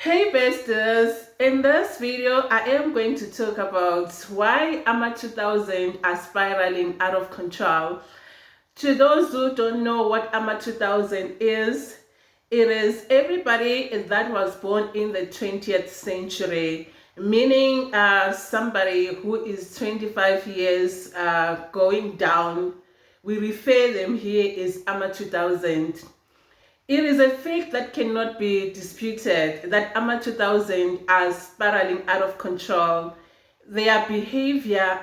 Hey besties, in this video I am going to talk about why ama2000 are spiraling out of control. To those who don't know what ama2000 is, it is everybody that was born in the 20th century, meaning somebody who is 25 years going down. We refer them here as ama2000. It is a fact that cannot be disputed that ama2000 are spiraling out of control. Their behavior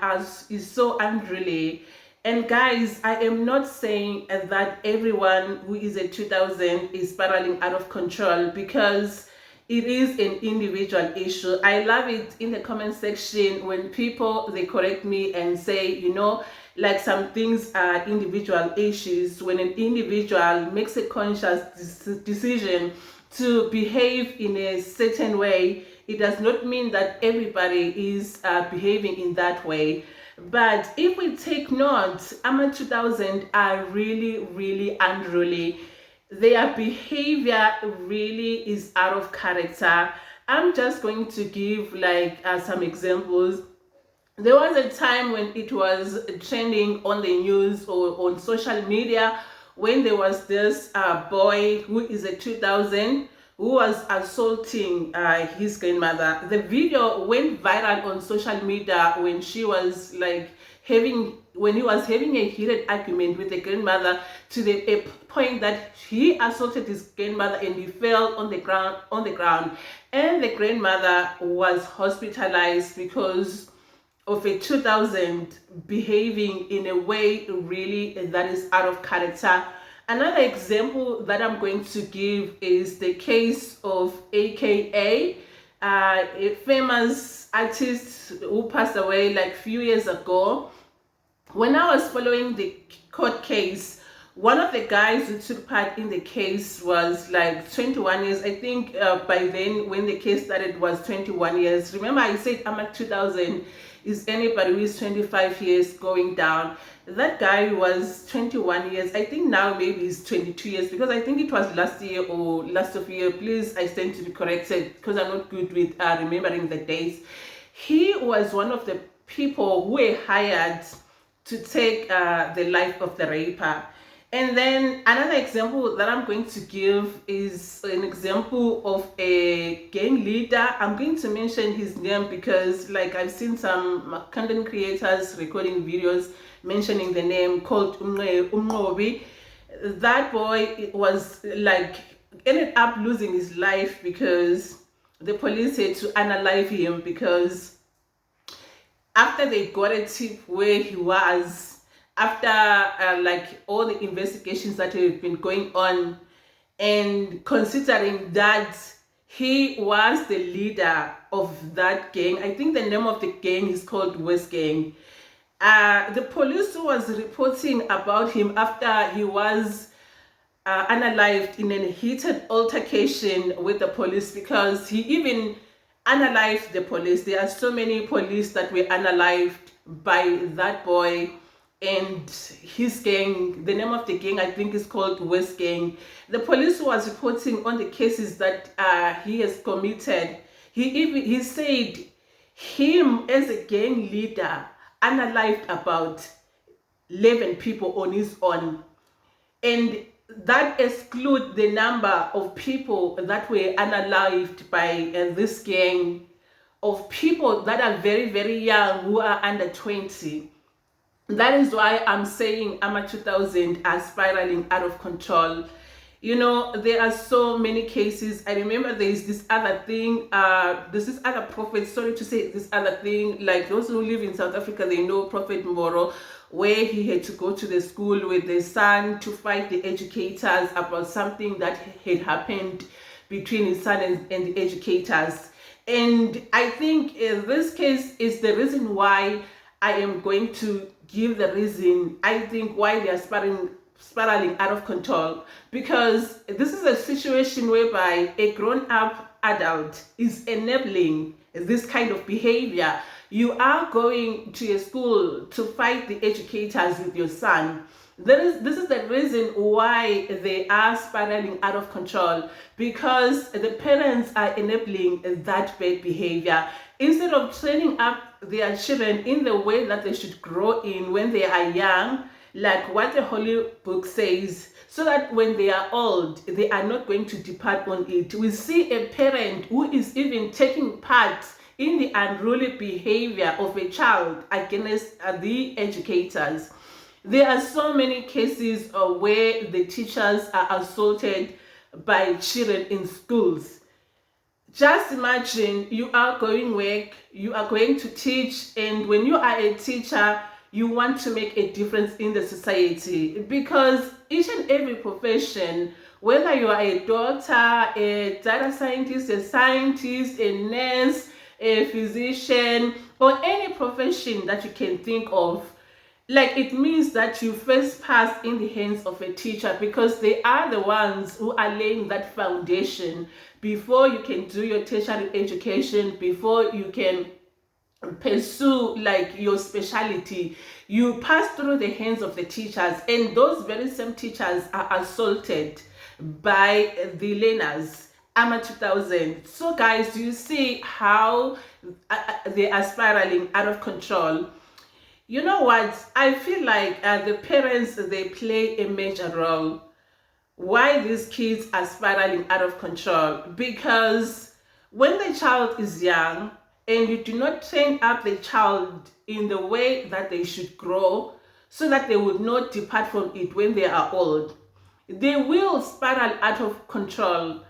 is so unruly. And guys, I am not saying that everyone who is a 2000 is spiraling out of control, because it is an individual issue. I love it in the comment section when people they correct me and say, like some things are individual issues. When an individual makes a conscious decision to behave in a certain way, it does not mean that everybody is behaving in that way. But if we take note, ama2000 are really unruly. Their behavior really is out of character. I'm just going to give like some examples. There was a time when it was trending on the news or on social media, when there was this boy who is a 2000 who was assaulting his grandmother. The video went viral on social media when she was like when he was having a heated argument with the grandmother, to the point that he assaulted his grandmother and he fell on the ground, and the grandmother was hospitalized because of a 2000 behaving in a way really that is out of character. Another example that I'm going to give is the case of AKA, a famous artist who passed away like a few years ago. When I was following the court case, one of the guys who took part in the case was like 21 years. I think by then when the case started was 21 years. Remember I said ama2000 is anybody who is 25 years going down. That guy was 21 years. I think now maybe he's 22 years, because I think it was last year or last of year. Please, I stand to be corrected because I'm not good with remembering the dates. He was one of the people who were hired to take the life of the raper. And then another example that I'm going to give is an example of a gang leader. I'm going to mention his name because like I've seen some content creators recording videos mentioning the name, called unruly. That boy was like ended up losing his life because the police had to unalive him, because after they got a tip where he was, after like all the investigations that have been going on, and considering that he was the leader of that gang, I think the name of the gang is called West Gang. The police was reporting about him after he was unalived in a heated altercation with the police, because he even unalived the police. There are so many police that were unalived by that boy and his gang. The name of the gang I think is called West Gang. The police was reporting on the cases that he has committed. He said him as a gang leader unalived about 11 people on his own, and that exclude the number of people that were unalived by this gang, of people that are very young, who are under 20. That is why I'm saying ama2000 are spiraling out of control. There are so many cases. I remember there's this other thing, there's this other prophet, sorry to say this other thing, like those who live in South Africa, they know Prophet Moro, where he had to go to the school with the son to fight the educators about something that had happened between his son and the educators. And I think this case is the reason why I am going to give the reason I think why they are spiraling out of control, because this is a situation whereby a grown-up adult is enabling this kind of behavior. You are going to a school to fight the educators with your son, This is the reason why they are spiraling out of control, because the parents are enabling that bad behavior. Instead of training up their children in the way that they should grow in when they are young, like what the Holy Book says, so that when they are old, they are not going to depart on it. We see a parent who is even taking part in the unruly behavior of a child against the educators. There are so many cases where the teachers are assaulted by children in schools. Just imagine you are going work, you are going to teach, and when you are a teacher, you want to make a difference in the society, because each and every profession, whether you are a doctor, a data scientist, a nurse, a physician, or any profession that you can think of, like, it means that you first pass in the hands of a teacher, because they are the ones who are laying that foundation before you can do your tertiary education, before you can pursue like your specialty. You pass through the hands of the teachers, and those very same teachers are assaulted by the learners. ama2000. So guys, you see how they are spiraling out of control. You know what? I feel like the parents, they play a major role why these kids are spiraling out of control. Because when the child is young and you do not train up the child in the way that they should grow, so that they would not depart from it when they are old, they will spiral out of control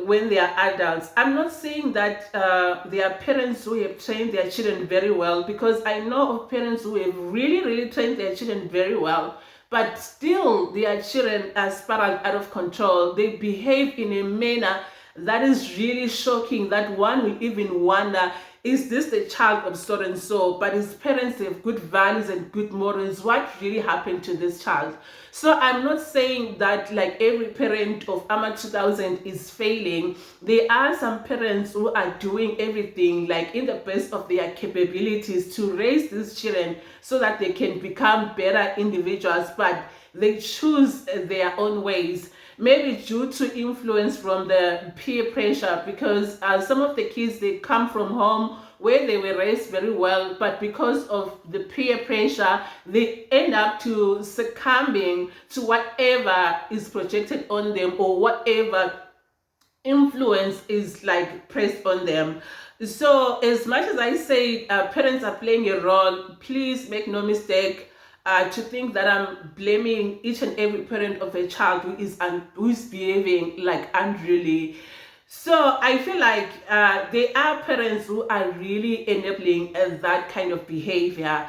when they are adults. I'm not saying that there are parents who have trained their children very well, because I know of parents who have really trained their children very well, but still their children are spiraled out of control. They behave in a manner that is really shocking, that one will even wonder, is this the child of so and so, but his parents have good values and good morals? What really happened to this child? So I'm not saying that like every parent of ama2000 is failing. There are some parents who are doing everything like in the best of their capabilities to raise these children so that they can become better individuals, but they choose their own ways, maybe due to influence from the peer pressure, because some of the kids, they come from home where they were raised very well, but because of the peer pressure, they end up to succumbing to whatever is projected on them, or whatever influence is like pressed on them. So as much as I say parents are playing a role, please make no mistake to think that I'm blaming each and every parent of a child who is behaving like unruly. So I feel like there are parents who are really enabling that kind of behavior.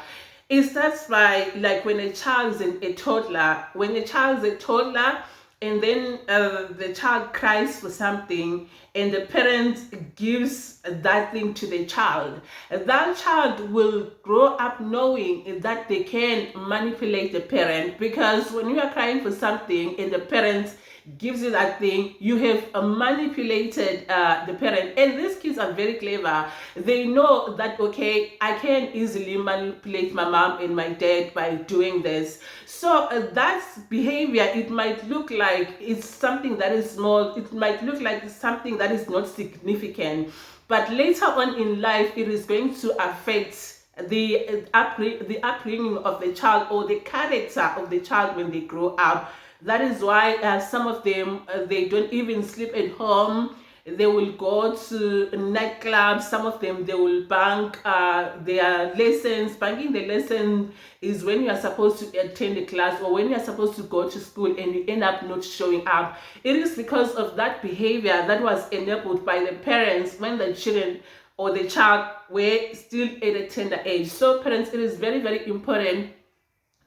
It starts by like when a child is a toddler. When a child is a toddler, and then the child cries for something, and the parent gives that thing to the child, that child will grow up knowing that they can manipulate the parent. Because when you are crying for something and the parent gives you that thing, you have manipulated the parent. And these kids are very clever. They know that, okay, I can easily manipulate my mom and my dad by doing this. So that behavior, it might look like it's something that is small, it might look like it's something that is not significant, but later on in life, it is going to affect the upbringing of the child, or the character of the child when they grow up. That is why some of them, they don't even sleep at home. They will go to nightclubs. Some of them, they will bunk their lessons. Bunking the lesson is when you are supposed to attend a class, or when you are supposed to go to school and you end up not showing up. It is because of that behavior that was enabled by the parents when the children or the child were still at a tender age. So parents, it is very important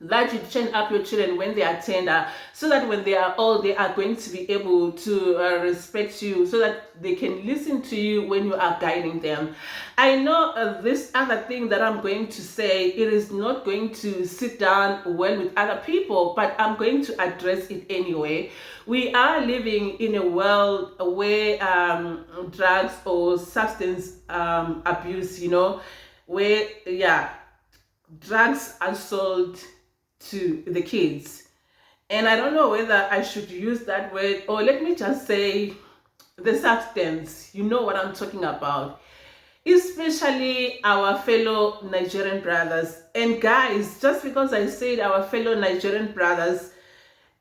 that you train up your children when they are tender, so that when they are old, they are going to be able to respect you, so that they can listen to you when you are guiding them. I know this other thing that I'm going to say, it is not going to sit down well with other people, but I'm going to address it anyway. We are living in a world where drugs or substance abuse, where drugs are sold to the kids. And I don't know whether I should use that word, or let me just say the substance. You know what I'm talking about. Especially our fellow Nigerian brothers. And guys, just because I said our fellow Nigerian brothers,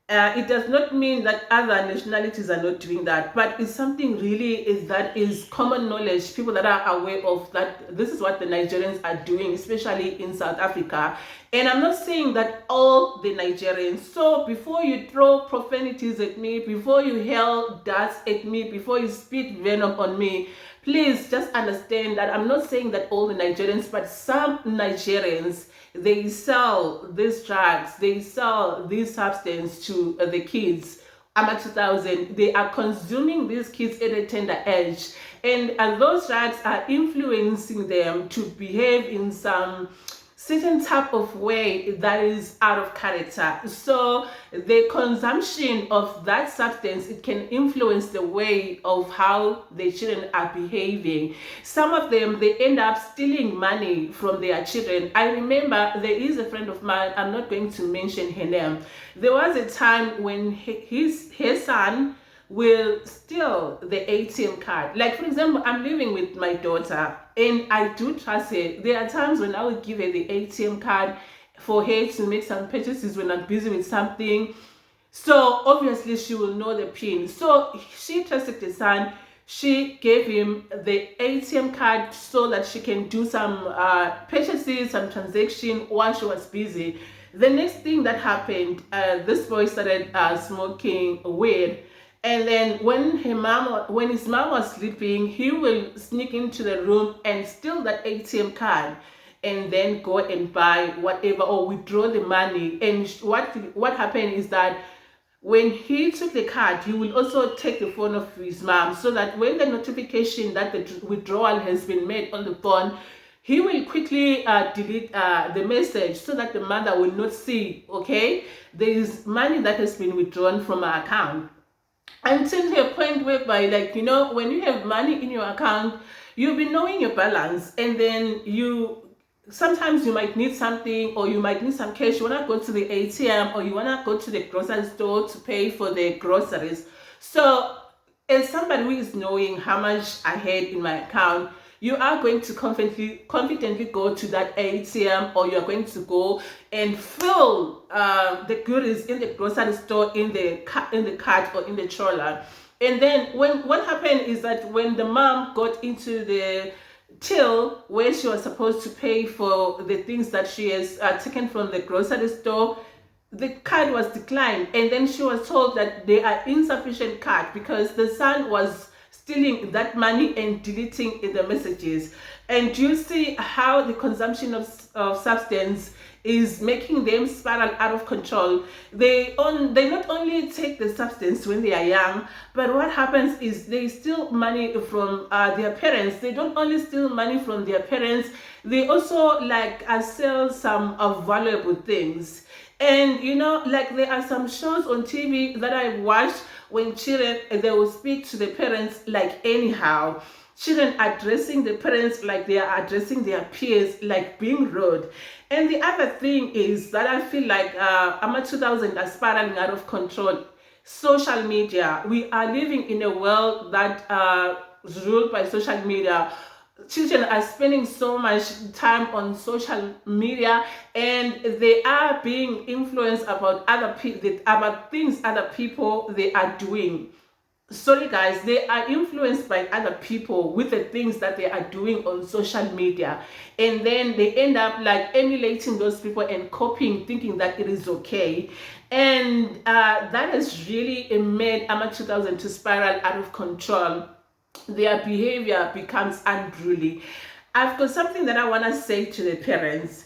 it does not mean that other nationalities are not doing that, but it's something really that is common knowledge. People that are aware of that, this is what the Nigerians are doing, especially in South Africa. And I'm not saying that all the Nigerians. So before you throw profanities at me, before you hurl darts at me, before you spit venom on me, please just understand that I'm not saying that all the Nigerians, but some Nigerians, they sell these drugs, they sell this substance to the kids. ama2000, they are consuming these kids at a tender age, and those drugs are influencing them to behave in some certain type of way that is out of character. So the consumption of that substance, it can influence the way of how the children are behaving. Some of them, they end up stealing money from their children. I remember there is a friend of mine, I'm not going to mention her name. There was a time when her son will steal the ATM card. Like, for example, I'm living with my daughter and I do trust her. There are times when I would give her the ATM card for her to make some purchases when I'm busy with something. So obviously she will know the PIN. So she trusted the son. She gave him the ATM card so that she can do some purchases, some transaction while she was busy. The next thing that happened, this boy started smoking weed. And then when his mom was sleeping, he will sneak into the room and steal that ATM card, and then go and buy whatever or withdraw the money. And what happened is that when he took the card, he will also take the phone of his mom, so that when the notification that the withdrawal has been made on the phone, he will quickly delete the message, so that the mother will not see, okay, there is money that has been withdrawn from her account. Until to a point whereby, like, you know, when you have money in your account, you'll be knowing your balance, and then sometimes you might need something, or you might need some cash. You want to go to the ATM, or you want to go to the grocery store to pay for the groceries. So as somebody who is knowing how much I had in my account, you are going to confidently go to that ATM, or you're going to go and fill the goodies in the grocery store in the cart or in the trolley. And then what happened is that when the mom got into the till where she was supposed to pay for the things that she has taken from the grocery store, the card was declined, and then she was told that they are insufficient card because the son was stealing that money and deleting the messages. And you see how the consumption of substance is making them spiral out of control. They not only take the substance when they are young, but what happens is they steal money from their parents. They don't only steal money from their parents, they also sell some valuable things. And you know, like, there are some shows on TV that I watched when children, they will speak to the parents like anyhow. Children addressing the parents like they are addressing their peers, like being rude. And the other thing is that I feel like ama2000 are spiraling out of control. Social media. We are living in a world that is ruled by social media. Children are spending so much time on social media, and they are being influenced about about things other people they are doing. Sorry guys, they are influenced by other people with the things that they are doing on social media, and then they end up like emulating those people and copying, thinking that it is okay. And that has really made ama2000 to spiral out of control. Their behavior becomes unruly. I've got something that I want to say to the parents.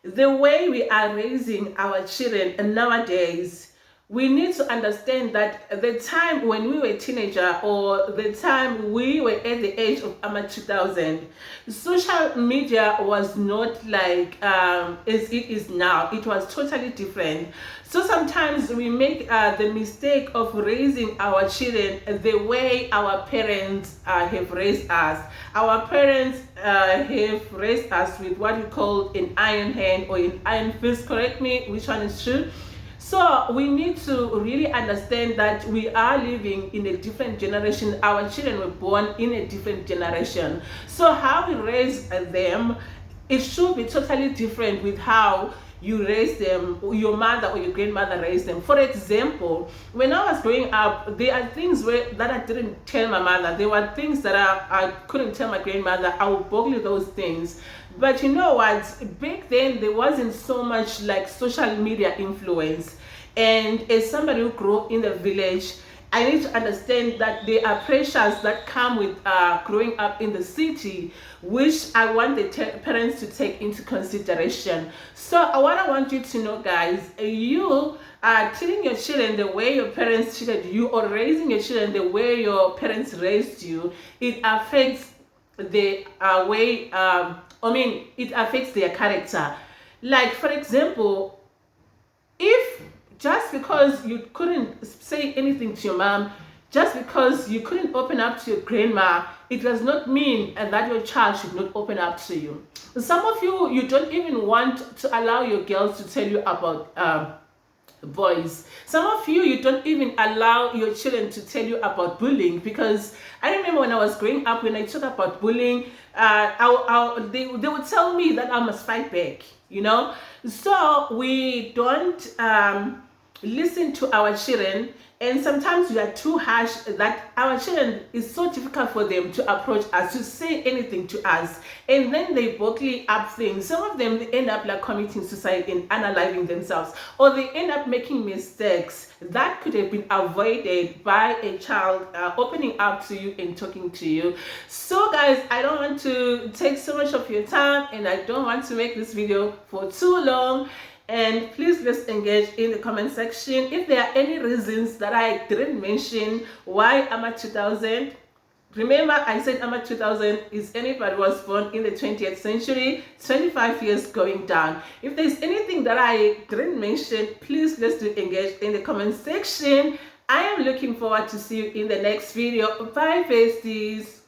The way we are raising our children nowadays, we need to understand that the time when we were teenager, or the time we were at the age of ama2000, social media was not like as it is now. It was totally different. So sometimes we make the mistake of raising our children the way our parents have raised us. Our parents have raised us with what we call an iron hand or an iron fist. Correct me, which one is true? So we need to really understand that we are living in a different generation. Our children were born in a different generation. So how we raise them, it should be totally different with how you raise them, your mother or your grandmother raised them. For example, when I was growing up, there are things that I didn't tell my mother. There were things that I couldn't tell my grandmother. I would boggle those things. But you know what? Back then, there wasn't so much like social media influence. And as somebody who grew in the village, I need to understand that there are pressures that come with growing up in the city, which I want the parents to take into consideration. So what I want you to know, guys, you are treating your children the way your parents treated you, or raising your children the way your parents raised you, it affects the way, it affects their character. Like, for example, if just because you couldn't say anything to your mom, just because you couldn't open up to your grandma, it does not mean that your child should not open up to you. Some of you, you don't even want to allow your girls to tell you about boys. Some of you, you don't even allow your children to tell you about bullying, because I remember when I was growing up, when I talk about bullying, they would tell me that I must fight back, you know. So we don't listen to our children, and sometimes we are too harsh that our children, is so difficult for them to approach us, to say anything to us, and then they boldly up things. Some of them, they end up like committing suicide and unaliving themselves, or they end up making mistakes that could have been avoided by a child opening up to you and talking to you. So guys, I don't want to take so much of your time, and I don't want to make this video for too long. And please, let's engage in the comment section. If there are any reasons that I didn't mention why ama2000, remember I said ama2000 is anybody who was born in the 20th century, 25 years going down. If there's anything that I didn't mention, please let's do engage in the comment section. I am looking forward to see you in the next video. Bye, besties.